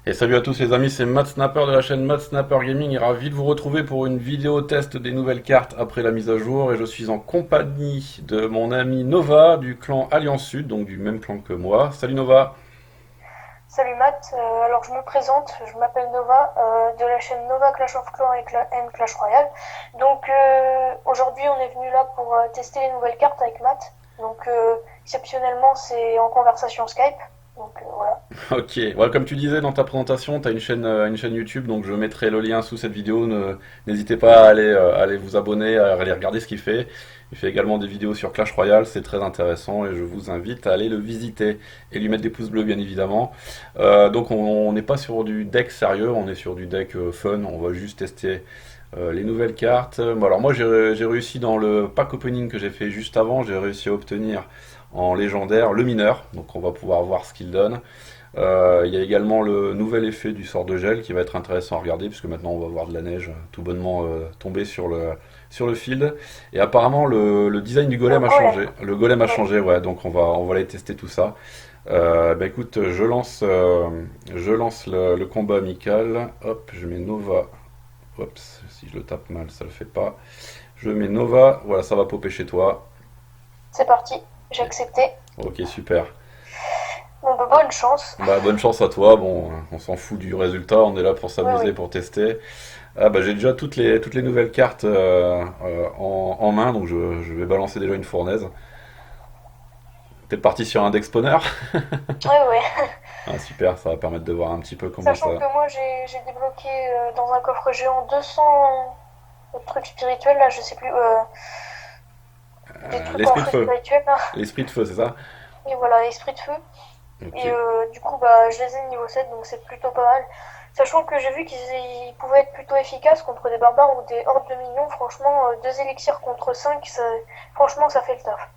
Et salut à tous les amis, c'est Matt Snapper de la chaîne Matt Snapper Gaming et ravi de vous retrouver pour une vidéo test des nouvelles cartes après la mise à jour et je suis en compagnie de mon ami Nova du clan Alliance Sud, donc du même clan que moi. Salut Nova. Salut Matt, alors je me présente, je m'appelle Nova de la chaîne Nova Clash of Clans et Clash Royale. Donc aujourd'hui on est venu là pour tester les nouvelles cartes avec Matt. Donc exceptionnellement c'est en conversation Skype. Donc voilà. Ok, ouais, comme tu disais dans ta présentation, tu as une chaîne YouTube, donc je mettrai le lien sous cette vidéo. N'hésitez pas à aller vous abonner, à aller regarder ce qu'il fait. Il fait également des vidéos sur Clash Royale, c'est très intéressant et je vous invite à aller le visiter et lui mettre des pouces bleus bien évidemment. Donc on n'est pas sur du deck sérieux, on est sur du deck fun, on va juste tester les nouvelles cartes. Bon, alors moi j'ai réussi dans le pack opening que j'ai fait juste avant, j'ai réussi à obtenir en légendaire le mineur, donc on va pouvoir voir ce qu'il donne. Il y a également le nouvel effet du sort de gel qui va être intéressant à regarder puisque maintenant on va voir de la neige tout bonnement tomber sur le field. Et apparemment le design du Le golem a golem. changé. Le golem a Ouais. changé, ouais, donc on va aller tester tout ça. Bah écoute, je lance le combat amical. Hop, je mets Nova. Oups, si je le tape mal, ça le fait pas. Je mets Nova, voilà, ça va popper chez toi. C'est parti, j'ai accepté. Ok, super. Bon bah bonne chance. Bah, bonne chance à toi. Bon, on s'en fout du résultat, on est là pour Oui s'amuser, oui. pour tester. Ah, bah, j'ai déjà toutes les nouvelles cartes en main, donc je vais balancer déjà une fournaise. T'es parti sur un deck spawner? Oui oui. Ah, super, ça va permettre de voir un petit peu comment Sachant ça. que moi j'ai débloqué dans un coffre géant 200 trucs spirituels là, je sais plus, des trucs en L'esprit de feu feu. spirituel là. L'esprit de feu, c'est ça? Et voilà, esprit de feu. Ok. Et du coup, bah, je les ai niveau 7, donc c'est plutôt pas mal. Sachant que j'ai vu qu'ils pouvaient être plutôt efficaces contre des barbares ou des hordes de minions. Franchement, deux élixirs contre 5, franchement, ça fait le taf.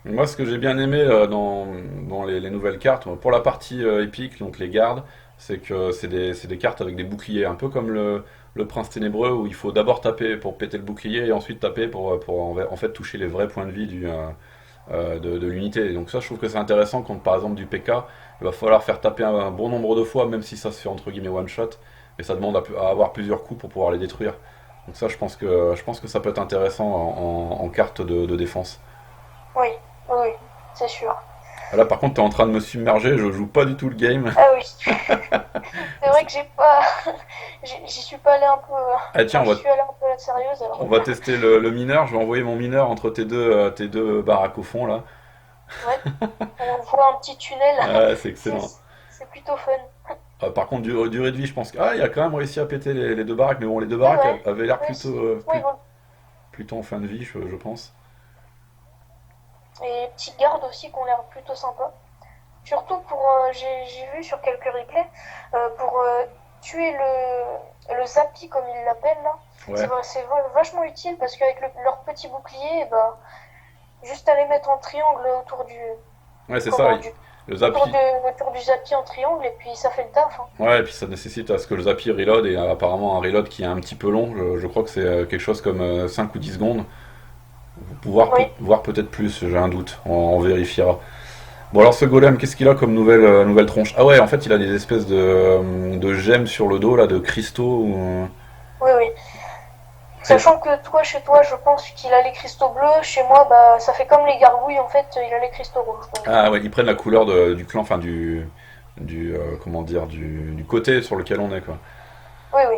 Moi, ce que j'ai bien aimé dans les nouvelles cartes, pour la partie épique, donc les gardes, c'est que c'est des cartes avec des boucliers, un peu comme le prince ténébreux, où il faut d'abord taper pour péter le bouclier et ensuite taper pour en fait toucher les vrais points de vie de l'unité. Et donc ça, je trouve que c'est intéressant quand par exemple du PK, il va falloir faire taper un bon nombre de fois, même si ça se fait entre guillemets one shot, mais ça demande à avoir plusieurs coups pour pouvoir les détruire. Donc ça, je pense que ça peut être intéressant en carte de défense. Oui, oui, oui, c'est sûr. Là, par contre, t'es en train de me submerger, je joue pas du tout le game. Ah oui, c'est vrai que j'ai pas, j'y suis pas allé un peu, Ah tiens, enfin, j'y suis allé un peu à la sérieuse, alors. on va tester le mineur. Je vais envoyer mon mineur entre tes deux baraques au fond là. Ouais, on voit un petit tunnel, Ah, c'est c'est, excellent. c'est plutôt fun. Par contre, durée de vie, je pense que il a quand même réussi à péter les deux baraques, mais bon, les deux Ah baraques ouais, avaient l'air ouais, si. Oui, plus, bon. plutôt en fin de vie, je pense. Et petites gardes aussi qui ont l'air plutôt sympas. Surtout pour, j'ai vu sur quelques replays, pour tuer le Zappy comme ils l'appellent là. Ouais, C'est vachement utile parce qu'avec leur petit bouclier, bah, juste à les mettre en triangle ouais, c'est ça. comment, Le Zapi. autour du Zappy en triangle et puis ça fait le taf, hein. Ouais, et puis ça nécessite à ce que le Zapi reload, et apparemment un reload qui est un petit peu long. Je crois que c'est quelque chose comme 5 ou 10 secondes. Oui. Voire peut-être plus, j'ai un doute. On vérifiera. Bon alors ce golem, qu'est-ce qu'il a comme nouvelle tronche? Ah ouais, en fait il a des espèces de gemmes sur le dos là, de cristaux. Oui, oui. Ah, Sachant que toi, chez toi, je pense qu'il a les cristaux bleus. Chez moi, bah, ça fait comme les gargouilles, en fait, il a les cristaux rouges. Donc, ah ouais, ils prennent la couleur du clan, enfin comment dire, du côté sur lequel on est quoi. oui, oui.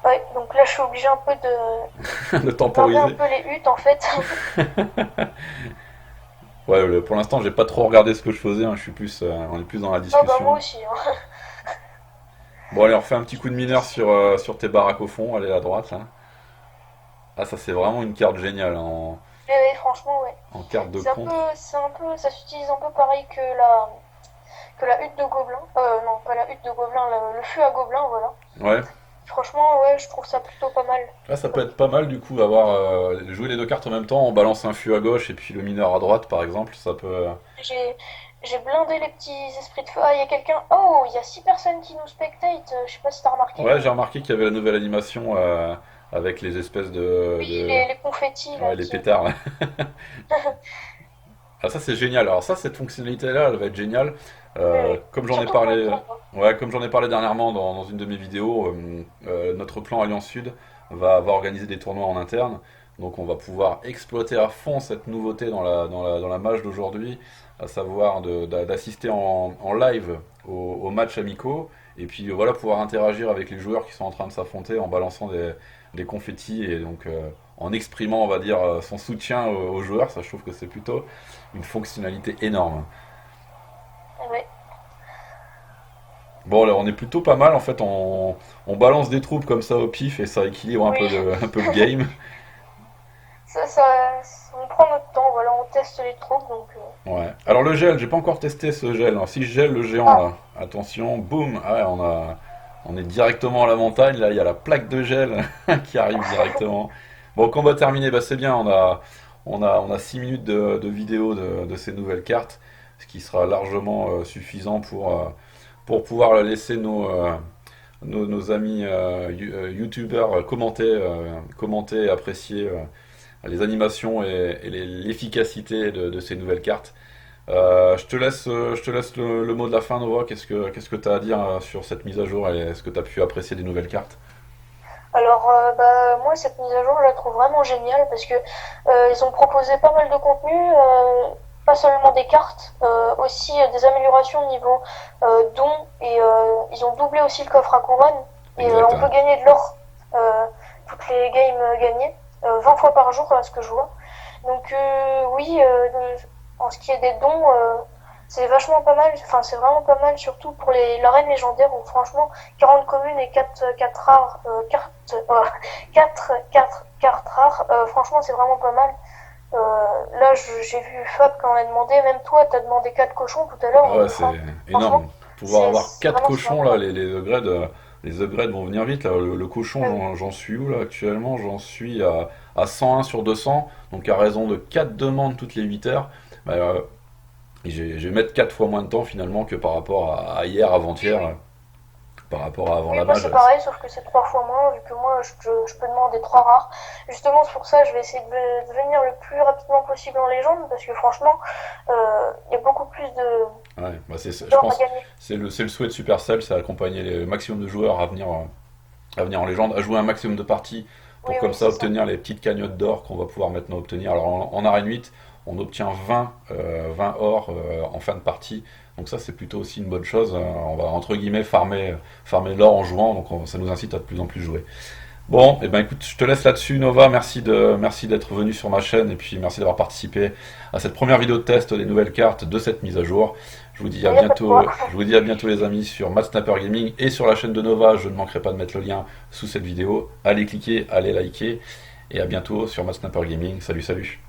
Ouais, donc là, je suis obligé un peu De de barrer un temporiser. peu les huttes, en fait. Ouais, pour l'instant j'ai pas trop regardé ce que je faisais, hein, on est plus dans la Oh, bah, moi discussion. aussi, hein. Bon allez, on refait un petit coup de mineur sur tes baraques au fond, allez à droite là. Ah ça c'est vraiment une carte géniale, hein, Mais franchement, ouais. en carte de contre. Ça s'utilise un peu pareil que la hutte de gobelin. Non, pas la hutte de gobelin, le feu à gobelin, voilà. Ouais. Franchement, ouais, je trouve ça plutôt pas mal. Là, ça peut être pas mal du coup, avoir jouer les deux cartes en même temps, on balance un fût à gauche et puis le mineur à droite par exemple, ça peut. J'ai, j'ai blindé les petits esprits de feu. Ah, il y a quelqu'un. Oh, il y a 6 personnes qui nous spectate. Je sais pas si t'as remarqué. Ouais, j'ai remarqué qu'il y avait la nouvelle animation avec les espèces Oui, les confettis ouais, là les qui. pétards là. Ah, ça c'est génial. Alors ça, cette fonctionnalité-là, elle va être géniale. Oui, oui. Comme j'en ai Surtout pour les parlé, tournois. ouais, comme j'en ai parlé dernièrement dans une de mes vidéos, notre clan Alliance Sud va organiser des tournois en interne. Donc on va pouvoir exploiter à fond cette nouveauté dans la match d'aujourd'hui, à savoir d'assister en live aux matchs amicaux, et puis voilà, pouvoir interagir avec les joueurs qui sont en train de s'affronter en balançant des confettis, et donc en exprimant, on va dire, son soutien aux joueurs. Ça, je trouve que c'est plutôt une fonctionnalité énorme. Oui. Bon, là, on est plutôt pas mal en fait. On balance des troupes comme ça au pif et ça équilibre Oui. un peu le game. On prend notre temps, voilà, on teste les troupes, donc... Ouais. Alors le gel, j'ai pas encore testé ce gel. Alors, si je gèle le géant Ah, là, attention, boum, ah ouais, on est directement à la montagne. Là, il y a la plaque de gel qui arrive directement. Bon, combat terminé, bah c'est bien. On a 6 minutes de vidéo de ces nouvelles cartes, ce qui sera largement suffisant pour pouvoir laisser nos amis youtubeurs commenter et apprécier les animations et l'efficacité de ces nouvelles cartes. Je te laisse le mot de la fin, Nova. Qu'est-ce que tu as à dire sur cette mise à jour et est-ce que tu as pu apprécier des nouvelles cartes? alors, bah, moi, cette mise à jour, je la trouve vraiment géniale parce que ils ont proposé pas mal de contenu, pas seulement des cartes, aussi des améliorations au niveau dons et ils ont doublé aussi le coffre à couronne et Exact, on peut hein. gagner de l'or toutes les games gagnées, 20 fois par jour à ce que je vois. Donc oui, en ce qui est des dons, c'est vachement pas mal, enfin c'est vraiment pas mal, surtout pour l'arène légendaire où franchement 40 communes et 4 rares, 4 cartes rares, franchement c'est vraiment pas mal. Là j'ai vu Fab quand on a demandé, même toi t'as demandé 4 cochons tout à l'heure, Ah ouais, c'est enfin, franchement énorme. Pouvoir avoir c'est 4 vraiment cochons super. là, les upgrades vont venir vite. Là. Le cochon, Oui, j'en suis où là actuellement? J'en suis à 101 sur 200, donc à raison de 4 demandes toutes les 8 heures. Bah, je vais mettre 4 fois moins de temps finalement que par rapport à hier, oui, avant-hier, oui. par rapport à avant Oui, la moi mage. c'est pareil, sauf que c'est 3 fois moins, vu que moi je peux demander 3 rares. Justement, c'est pour ça que je vais essayer de venir le plus rapidement possible en légende, parce que franchement, il y a beaucoup plus Ouais, bah je d'or à pense que gagner. c'est le souhait de Supercell, c'est accompagner le maximum de joueurs à venir en légende, à jouer un maximum de parties Oui, pour comme oui, ça c'est ça. obtenir les petites cagnottes d'or qu'on va pouvoir maintenant obtenir. Alors en arène 8, on obtient 20 or en fin de partie, donc ça c'est plutôt aussi une bonne chose. On va entre guillemets farmer l'or en jouant, donc ça nous incite à de plus en plus jouer. Bon, et ben écoute, je te laisse là-dessus, Nova. Merci d'être venu sur ma chaîne et puis merci d'avoir participé à cette première vidéo de test des nouvelles cartes de cette mise à jour. Il n'y a pas de quoi. Je vous dis à bientôt les amis sur Mad Sniper Gaming et sur la chaîne de Nova. Je ne manquerai pas de mettre le lien sous cette vidéo. Allez cliquer, allez liker et à bientôt sur Mad Sniper Gaming. Salut, salut.